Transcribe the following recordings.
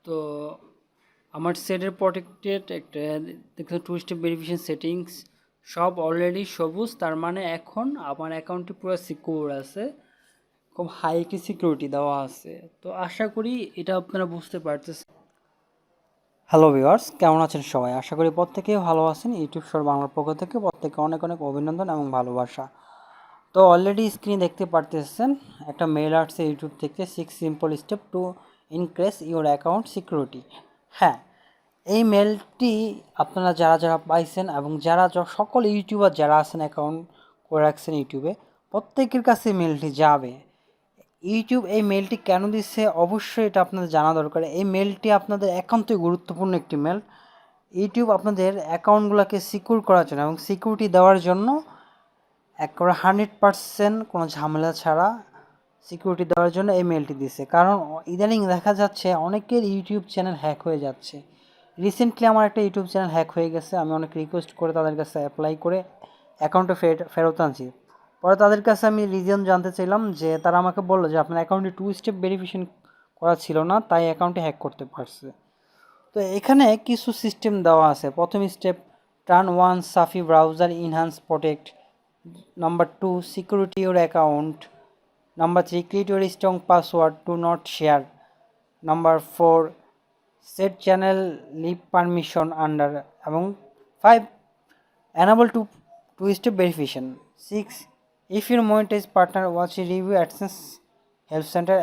তো আমার সেটের প্রোটেক্টেড একটা দেখুন টু স্টেপ ভেরিফিকেশন সেটিংস সব অলরেডি সবুজ, তার মানে এখন আমার অ্যাকাউন্টটি পুরো সিকিউর আছে, খুব হাই একটি সিকিউরিটি দেওয়া আছে। তো আশা করি এটা আপনারা বুঝতে পারতেছেন। হ্যালো ভিউয়ার্স, কেমন আছেন সবাই? আশা করি প্রত্যেকেই ভালো আছেন। ইউটিউব সর বাংলার পক্ষ থেকে প্রত্যেকে অনেক অনেক অভিনন্দন এবং ভালোবাসা। তো অলরেডি স্ক্রিনে দেখতে পারতেছেন একটা মেল আসছে ইউটিউব থেকে, 6 simple step to increase your account security. হ্যাঁ, এই মেলটি আপনারা যারা যারা পাইছেন এবং যারা সকল ইউটিউবার যারা আছেন অ্যাকাউন্ট করে রাখছেন ইউটিউবে, প্রত্যেকের কাছে মেলটি যাবে। ইউটিউব এই মেলটি কেন দিচ্ছে অবশ্যই এটা আপনাদের জানা দরকার। এই মেলটি আপনাদের একান্তই গুরুত্বপূর্ণ একটি মেল। ইউটিউব আপনাদের অ্যাকাউন্টগুলোকে সিকিউর করার জন্য এবং সিকিউরিটি দেওয়ার জন্য একেবারে 100% কোনো ঝামেলা ছাড়া সিকিউরিটি দেওয়ার জন্য এই মেলটি দিছে। কারণ ইদানিং দেখা যাচ্ছে অনেকের ইউটিউব চ্যানেল হ্যাক হয়ে যাচ্ছে। রিসেন্টলি আমার একটা ইউটিউব চ্যানেল হ্যাক হয়ে গেছে, আমি অনেক রিকোয়েস্ট করে তাদের কাছে অ্যাপ্লাই করে অ্যাকাউন্টে ফেরত আনছি। পরে তাদের কাছে আমি রিজন জানতে চাইলাম, যে তারা আমাকে বললো যে আপনার অ্যাকাউন্টে 2 স্টেপ ভেরিফিকেশন করা ছিল না, তাই অ্যাকাউন্টে হ্যাক করতে পারছে। তো এখানে কিছু সিস্টেম দেওয়া আছে। প্রথম step, turn on safe browser enhance protect. Number 2, security your account. Number 3, create your strong password to not share. Number 4, set channel leave permission under. এবং 5, enable two step verification. 6, if your monetized partner watch a review AdSense help center.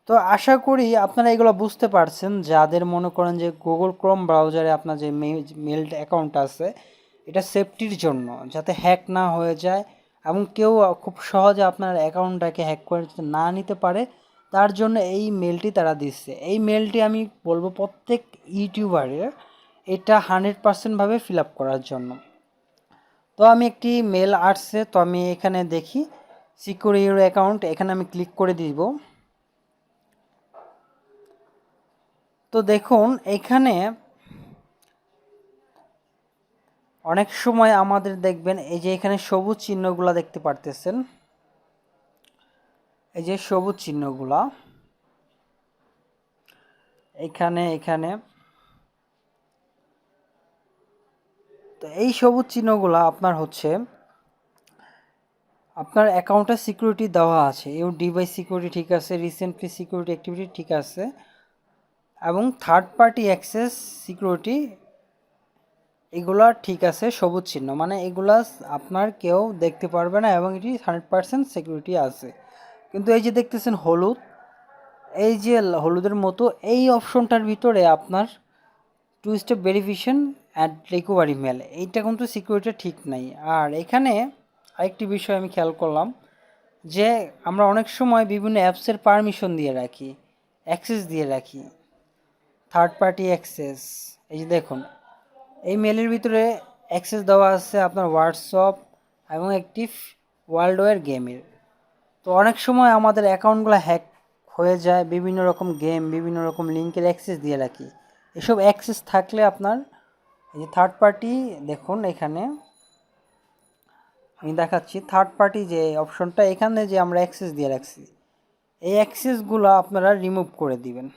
তো আশা করি আপনারা এগুলো বুঝতে পারছেন। যাদের মনে করেন যে গুগল ক্রোম ব্রাউজারে আপনার যে মেল অ্যাকাউন্ট আছে, এটা সেফটির জন্য, যাতে হ্যাক না হয়ে যায় এবং কেউ খুব সহজে আপনার অ্যাকাউন্টটাকে হ্যাক করে না নিতে পারে, তার জন্য এই মেলটি তারা দিচ্ছে। এই মেলটি আমি বলবো প্রত্যেক ইউটিউবারের এটা 100% ভাবে ফিল আপ করার জন্য। তো আমি একটি মেল আসছে, তো আমি এখানে দেখি সিকিউর ইউর অ্যাকাউন্ট, এখানে আমি ক্লিক করে দিব। তো দেখুন এখানে অনেক সময় আমাদের দেখবেন এই যে এখানে সবুজ চিহ্নগুলা দেখতে পারতেছেন, এই যে সবুজ চিহ্নগুলা এখানে এখানে তো এই সবুজ চিহ্নগুলা আপনার হচ্ছে আপনার অ্যাকাউন্টের সিকিউরিটি দেওয়া আছে। ইউর ডিভাইস সিকিউরিটি ঠিক আছে, রিসেন্টলি সিকিউরিটি অ্যাক্টিভিটি ঠিক আছে, এবং থার্ড পার্টি অ্যাক্সেস সিকিউরিটি এগুলা ঠিক আছে। সবুজ চিহ্ন মানে এগুলা আপনার কেউ দেখতে পারবে না এবং এটি 100% সিকিউরিটি আছে। কিন্তু এই যে দেখতেছেন হলুদ, এই যে হলুদের মতো এই অপশনটার ভিতরে আপনার 2 step verification and recovery mail, এইটা কিন্তু সিকিউরিটি ঠিক নাই। আর এখানে আরেকটি বিষয় আমি খেয়াল করলাম, যে আমরা অনেক সময় বিভিন্ন অ্যাপসের পারমিশন দিয়ে রাখি, অ্যাক্সেস দিয়ে রাখি, থার্ড পার্টি অ্যাক্সেস। এই যে দেখুন এই মেলের ভিতরে অ্যাক্সেস দেওয়া আছে আপনার হোয়াটসঅ্যাপ এবং একটি ওয়ার্ল্ডওয়্যার গেমের। তো অনেক সময় আমাদের অ্যাকাউন্টগুলো হ্যাক হয়ে যায়, বিভিন্ন রকম গেম, বিভিন্ন রকম লিঙ্কের অ্যাক্সেস দিয়ে রাখি। এসব অ্যাক্সেস থাকলে আপনার এই যে থার্ড পার্টি, দেখুন এখানে আমি দেখাচ্ছি থার্ড পার্টি যে অপশনটা, এখানে যে আমরা অ্যাক্সেস দিয়ে রাখছি, এই অ্যাক্সেসগুলো আপনারা রিমুভ করে দিবেন।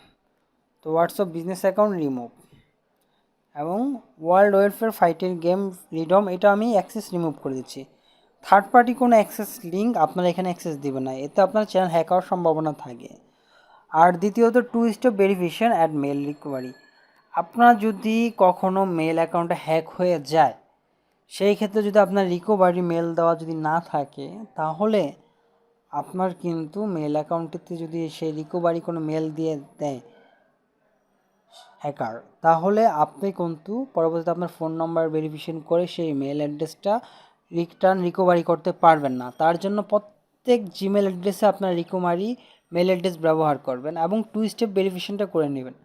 তো হোয়াটসঅ্যাপ বিজনেস অ্যাকাউন্ট রিমুভ এবং ওয়ার্ল্ড ওয়েলফেয়ার ফাইটের গেম ফ্রিডম, এটা আমি অ্যাক্সেস রিমুভ করে দিচ্ছি। থার্ড পার্টি কোনো অ্যাক্সেস লিঙ্ক আপনারা এখানে অ্যাক্সেস দিবেন না, এতে আপনার চ্যানেল হ্যাক হওয়ার সম্ভাবনা থাকে। আর দ্বিতীয়ত 2 step verification add mail recovery. আপনার যদি কখনো মেল অ্যাকাউন্টে হ্যাক হয়ে যায়, সেই ক্ষেত্রে যদি আপনার রিকভারি মেল দেওয়া যদি না থাকে, তাহলে আপনার কিন্তু মেল অ্যাকাউন্টটিতে যদি সেই রিকভারি কোনো মেল দিয়ে দেয় হ্যাকার, তাহলে আপনি কিন্তু পরবর্তীতে আপনার ফোন নাম্বার ভেরিফিকেশন করে সেই মেল অ্যাড্রেসটা রিকভারি করতে পারবেন না। তার জন্য প্রত্যেক জিমেল অ্যাড্রেসে আপনার রিকভারি মেল অ্যাড্রেস ব্যবহার করবেন এবং 2 স্টেপ ভেরিফিকেশনটা করে নেবেন।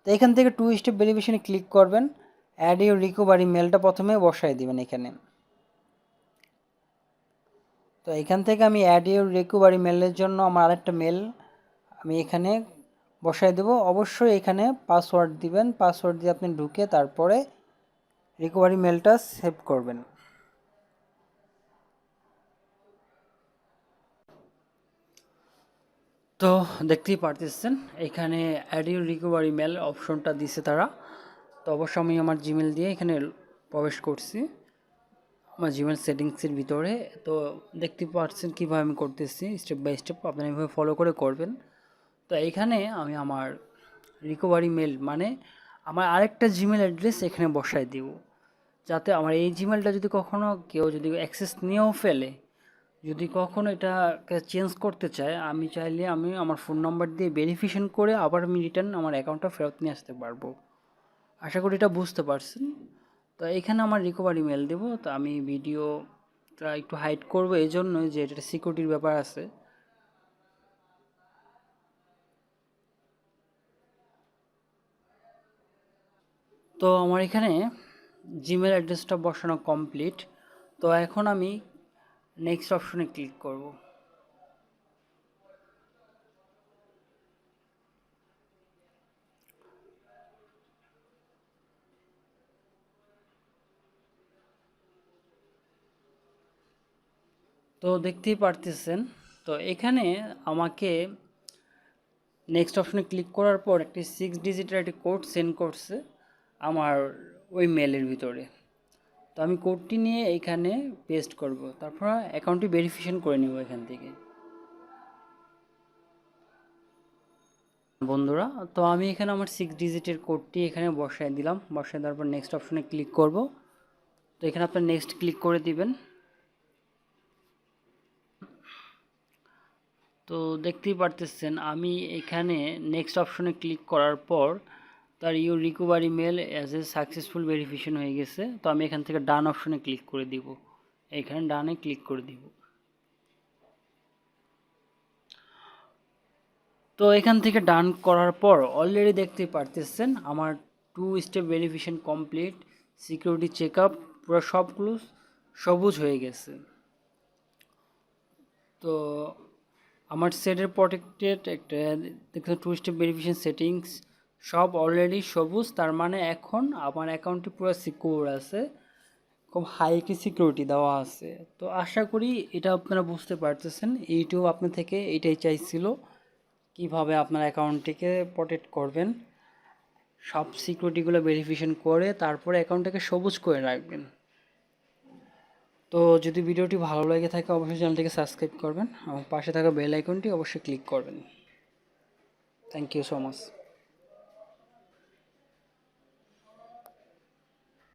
তো এখান থেকে 2 স্টেপ ভেরিফিকেশনে ক্লিক করবেন, অ্যাড ইউর রিকভারি মেলটা প্রথমে বসাই দিবেন এখানে। তো এখান থেকে আমি অ্যাড ইউর রিকভারি মেলের জন্য আমার আরেকটা মেল আমি এখানে বসাই দেব। অবশ্যই এখানে পাসওয়ার্ড দিবেন, পাসওয়ার্ড দিয়ে আপনি ঢুকে তারপরে রিকভারি মেলটা সেভ করবেন। তো দেখতেই পারতেছেন এখানে অ্যাড ইউর রিকভারি মেল অপশনটা দিছে তারা। তো অবশ্য আমি আমার জিমেল দিয়ে এখানে প্রবেশ করছি আমার জিমেল সেটিংসের ভিতরে। তো দেখতে পাচ্ছেন কীভাবে আমি করতেছি স্টেপ বাই স্টেপ, আপনারা এইভাবে ফলো করে করবেন। তো এইখানে আমি আমার রিকভারি মেল মানে আমার আরেকটা জিমেল অ্যাড্রেস এখানে বসায় দিব, যাতে আমার এই জিমেলটা যদি কখনও কেউ যদি অ্যাক্সেস নিয়েও ফেলে, যদি কখনো এটাকে চেঞ্জ করতে চায়, আমি চাইলে আমি আমার ফোন নাম্বার দিয়ে ভেরিফিকেশন করে আবার আমি রিটার্ন আমার অ্যাকাউন্টটা ফেরত নিয়ে আসতে পারবো। আশা করি এটা বুঝতে পারছেন। তো এখানে আমার রিকভারি মেল দেবো। তো আমি ভিডিওটা একটু হাইড করবো এই জন্যই যে এটা সিকিউরিটির ব্যাপার আছে। তো আমার এখানে জিমেল অ্যাড্রেসটা বসানো কমপ্লিট। তো এখন আমি নেক্সট অপশনে ক্লিক করব। তো দেখতেই পারতেছেন, তো এখানে আমাকে নেক্সট অপশনে ক্লিক করার পর একটি 6 ডিজিটের একটি কোড সেন্ড করছে আমার ওই মেলের ভিতরে। তো আমি কোডটি নিয়ে এইখানে পেস্ট করব, তারপর অ্যাকাউন্টটি ভেরিফিকেশন করে নেব এখান থেকে। বন্ধুরা, তো আমি এখানে আমার 6 ডিজিটের কোডটি এখানে বসায় দিলাম, বসায় দেওয়ার পর নেক্সট অপশনে ক্লিক করব। তো এখানে আপনার নেক্সট ক্লিক করে দিবেন। তো দেখতেই পারতেছেন আমি এখানে নেক্সট অপশনে ক্লিক করার পর তার your recovery mail as a successful verification হয়ে গেছে। তো আমি এখান থেকে ডান অপশনে ক্লিক করে দিব, এখানে ডানে ক্লিক করে দিব। তো এখান থেকে ডান করার পর অলরেডি দেখতেই পারতেছেন আমার 2 step verification complete, security check up পুরো সবগুলো সবুজ হয়ে গেছে। তো আমার সেটের প্রোটেক্টেড একটা দেখুন 2 স্টেপ ভেরিফিকেশন সেটিংস সব অলরেডি সবুজ, তার মানে এখন আমার অ্যাকাউন্টটি পুরো সিকিউর আছে, খুব হাই একটি সিকিউরিটি দেওয়া আছে। তো আশা করি এটা আপনারা বুঝতে পারতেছেন। ইউটিউব আপনার থেকে এটাই চাইছিল, কিভাবে আপনার অ্যাকাউন্টটিকে প্রোটেক্ট করবেন, সব সিকিউরিটিগুলো ভেরিফিকেশন করে তারপরে অ্যাকাউন্টটাকে সবুজ করে রাখবেন। তো যদি ভিডিওটি ভালো লেগে থাকে অবশ্যই চ্যানেলটিকে সাবস্ক্রাইব করবেন, আমার পাশে থাকা বেল আইকনটি অবশ্যই ক্লিক করবেন। Thank you so much.